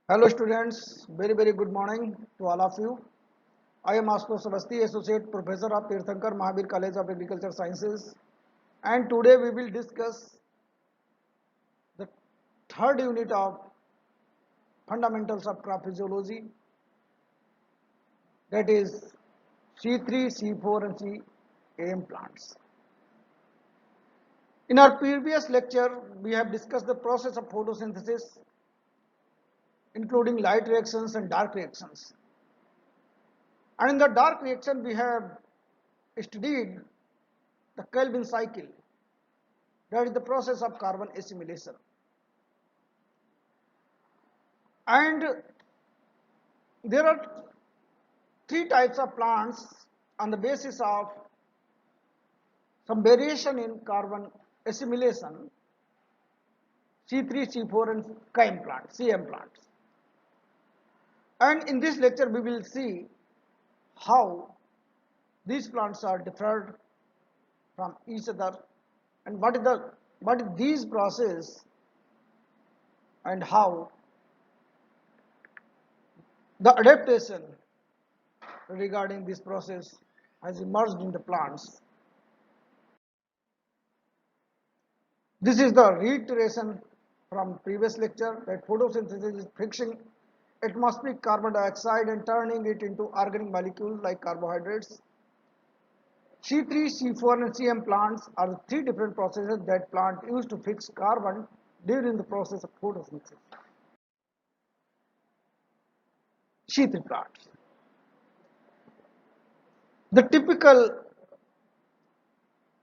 Hello students, very good morning to all of you. I am Aspo Savasti, Associate Professor of Tirthankar Mahavir College of Agriculture Sciences, and today we will discuss the third unit of Fundamentals of Crop Physiology, that is C3, C4 and CAM plants. In our previous lecture, we have discussed the process of photosynthesis, including light reactions and dark reactions. And in the dark reaction, we have studied the Kelvin cycle, that is the process of carbon assimilation. And there are three types of plants on the basis of some variation in carbon assimilation: C3, C4 and CAM plants, CM plants. And in this lecture we will see how these plants are differed from each other and what is these process and how the adaptation regarding this process has emerged in the plants. This is the reiteration from previous lecture that photosynthesis is fixing atmospheric carbon dioxide and turning it into organic molecules like carbohydrates. C3, C4 and CM plants are the three different processes that plant use to fix carbon during the process of photosynthesis. C3 plants. The typical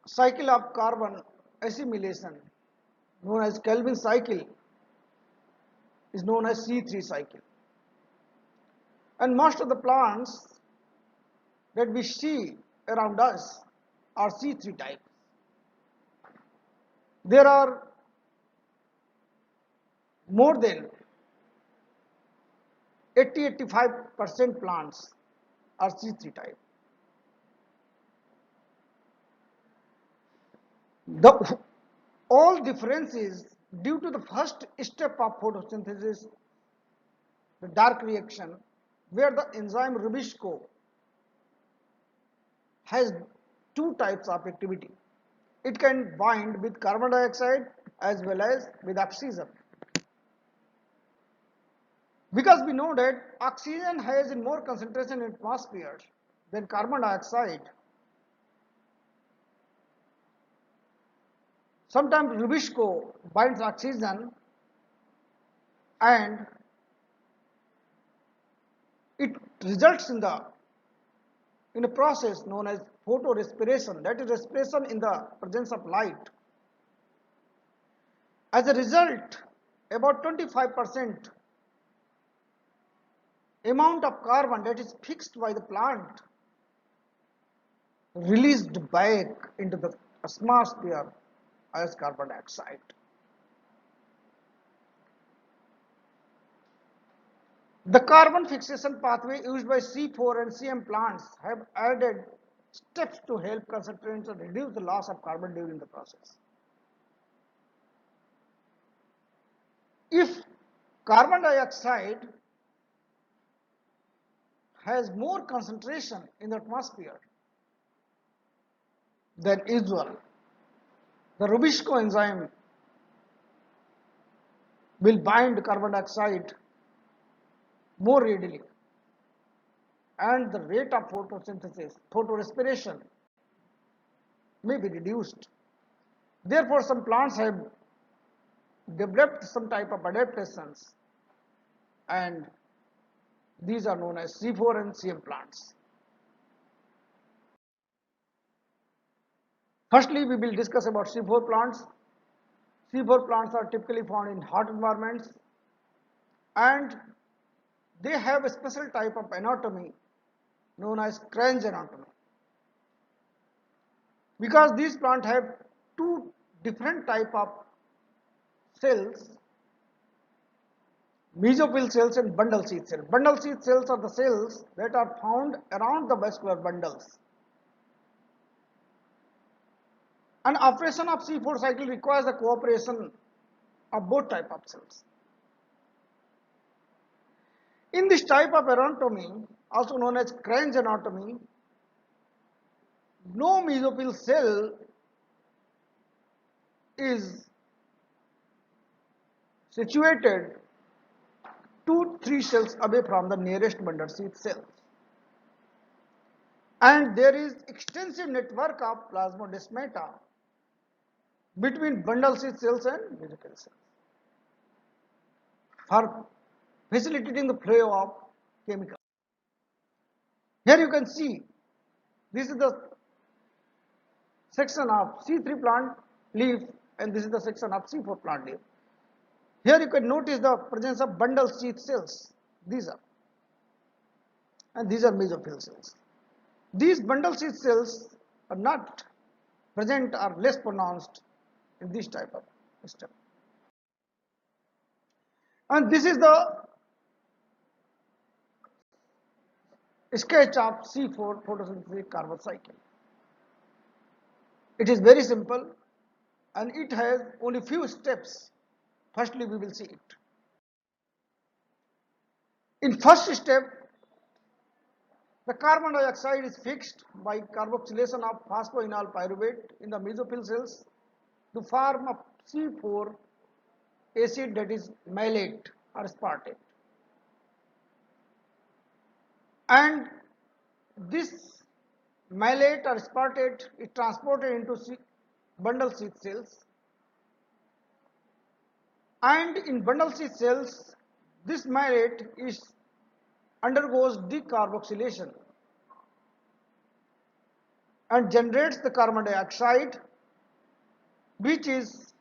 cycle of carbon assimilation, known as Kelvin cycle, is known as C3 cycle. And most of the plants that we see around us are C3 type. There are more than 80-85% plants are C3 type. All difference is due to the first step of photosynthesis, the dark reaction, where the enzyme Rubisco has two types of activity. It can bind with carbon dioxide as well as with oxygen. Because we know that oxygen has in more concentration in atmosphere than carbon dioxide. Sometimes Rubisco binds oxygen and it results in a process known as photorespiration, that is respiration in the presence of light. As a result, about 25% amount of carbon that is fixed by the plant released back into the atmosphere as carbon dioxide. The carbon fixation pathway used by C4 and CM plants have added steps to help concentrate and reduce the loss of carbon during the process. If carbon dioxide has more concentration in the atmosphere than usual, the Rubisco enzyme will bind carbon dioxide more readily and the rate of photosynthesis, photorespiration may be reduced. Therefore, some plants have developed some type of adaptations and these are known as C4 and CM plants. Firstly, we will discuss about C4 plants. C4 plants are typically found in hot environments and they have a special type of anatomy known as cranch anatomy. Because these plants have two different type of cells, mesophyll cells and bundle sheath cells. Bundle sheath cells are the cells that are found around the vascular bundles. An operation of C4 cycle requires the cooperation of both type of cells. In this type of anatomy, also known as Crane's anatomy, no mesophyll cell is situated 2-3 cells away from the nearest bundle sheath cells. And there is extensive network of plasmodesmata between bundle sheath cells and mesophyll cells for facilitating the flow of chemicals. Here you can see this is the section of C3 plant leaf and this is the section of C4 plant leaf. Here you can notice the presence of bundle sheath cells. These are mesophyll cells. These bundle sheath cells are not present or less pronounced in this type of system. And this is the sketch of C4 photosynthetic carbon cycle. It is very simple and it has only few steps. Firstly, we will see it. In first step, the carbon dioxide is fixed by carboxylation of phosphoenol pyruvate in the mesophyll cells to form a C4 acid, that is malate or aspartate. And this malate or aspartate is transported into bundle sheath cells, and in bundle sheath cells this malate undergoes decarboxylation and generates the carbon dioxide, which is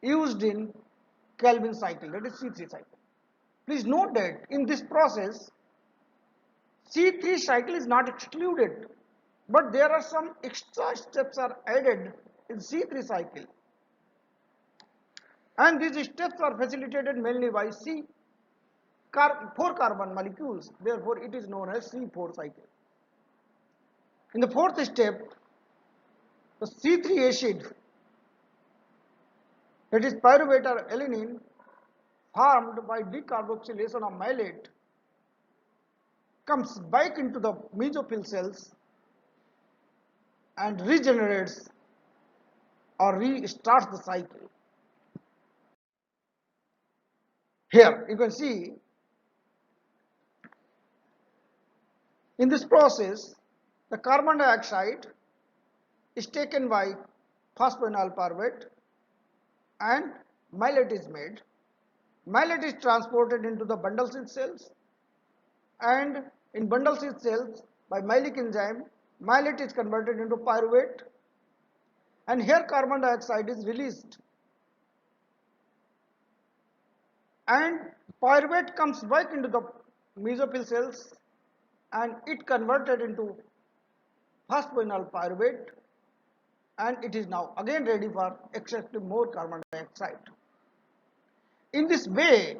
used in Calvin cycle, that is C3 cycle. Please note that in this process C3 cycle is not excluded, but there are some extra steps are added in C3 cycle, and these steps are facilitated mainly by 4 carbon molecules. Therefore, it is known as C4 cycle. In the fourth step, the C3 acid, that is pyruvate or alanine, formed by decarboxylation of malate, comes back into the mesophyll cells and regenerates or restarts the cycle. Here you can see in this process the carbon dioxide is taken by phosphoenol pyruvate and malate is made. Malate is transported into the bundle sheath cells, and in bundle sheath cells by maleic enzyme malate is converted into pyruvate, and here carbon dioxide is released, and pyruvate comes back into the mesophyll cells and it converted into phosphoenol pyruvate, and it is now again ready for accepting more carbon dioxide. In this way,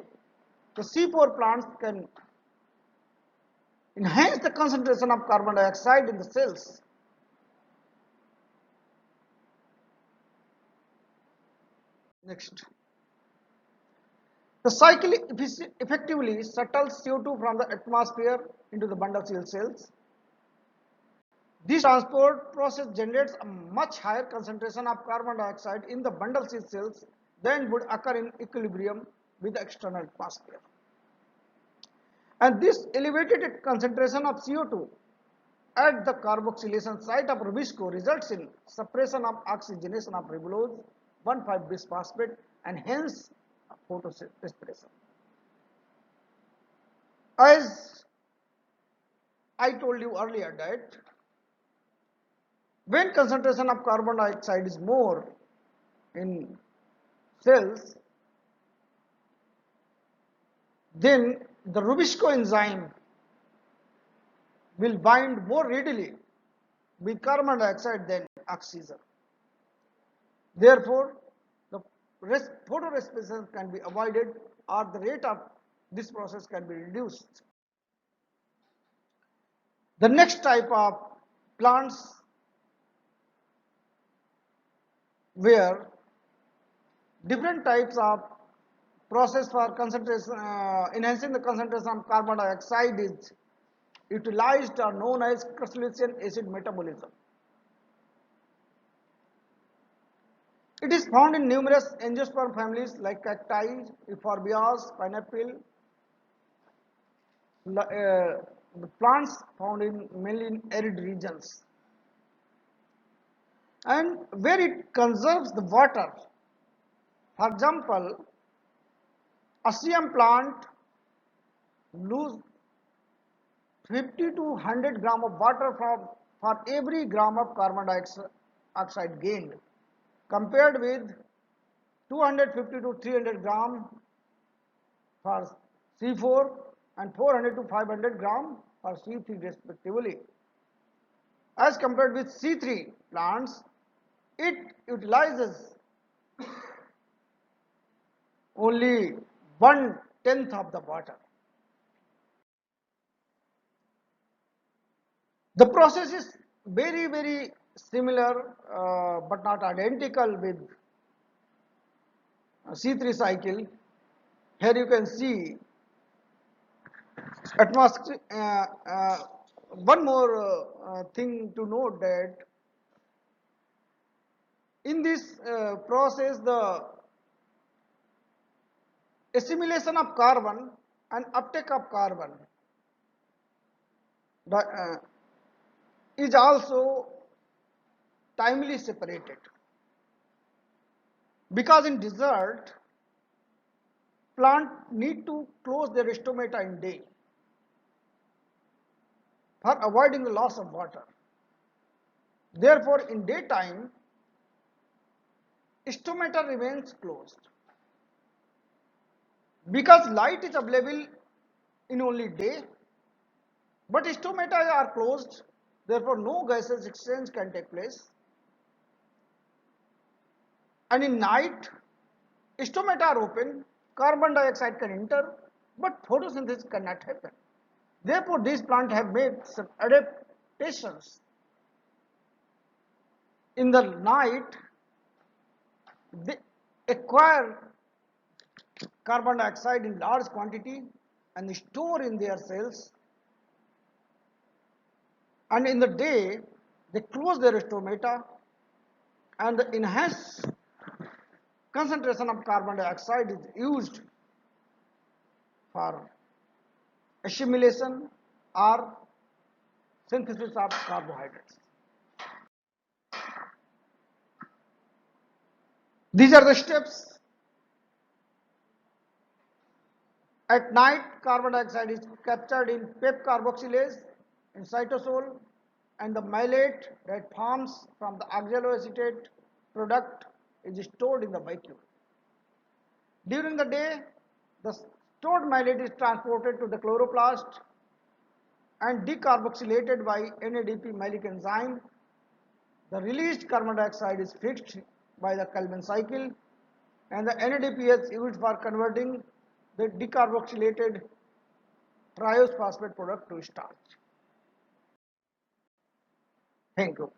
the C4 plants can enhance the concentration of carbon dioxide in the cells. Next, the cycle effectively shuttles CO2 from the atmosphere into the bundle sheath cells. This transport process generates a much higher concentration of carbon dioxide in the bundle sheath cells than would occur in equilibrium with the external atmosphere. And this elevated concentration of CO2 at the carboxylation site of Rubisco results in suppression of oxygenation of ribulose 1,5-bisphosphate and hence photosynthesis. As I told you earlier that when concentration of carbon dioxide is more in cells, then the Rubisco enzyme will bind more readily with carbon dioxide than oxygen. Therefore, the photorespiration can be avoided or the rate of this process can be reduced. The next type of plants where different types of process for concentration, enhancing the concentration of carbon dioxide is utilized or known as crystallization acid metabolism. It is found in numerous angiosperm families like cacti, euphorbias, pineapple, the plants found in mainly in arid regions, and where it conserves the water. For example, a CM plant lose 50 to 100 gram of water for every gram of carbon dioxide gained, compared with 250 to 300 gram for C4 and 400 to 500 gram for C3 respectively. As compared with C3 plants, it utilizes only 1/10 of the water. The process is very similar but not identical with C3 cycle. Here you can see atmosphere. One more thing to note, that in this process the assimilation of carbon and uptake of carbon is also timely separated, because in desert plant need to close their stomata in day for avoiding the loss of water. Therefore, in daytime stomata remains closed, because light is available in only day, but stomata are closed, therefore no gases exchange can take place. And in night stomata are open, carbon dioxide can enter, but photosynthesis cannot happen. Therefore these plants have made some adaptations. In the night they acquire carbon dioxide in large quantity and store in their cells, and in the day they close their stomata, and the enhanced concentration of carbon dioxide is used for assimilation or synthesis of carbohydrates. These are the steps. At night, carbon dioxide is captured in PEP carboxylase in cytosol, and the malate that forms from the oxaloacetate product is stored in the vacuole. During the day, the stored malate is transported to the chloroplast and decarboxylated by NADP malic enzyme. The released carbon dioxide is fixed by the Kalman cycle, and the NADP is used for converting the decarboxylated triose phosphate product to starch. Thank you.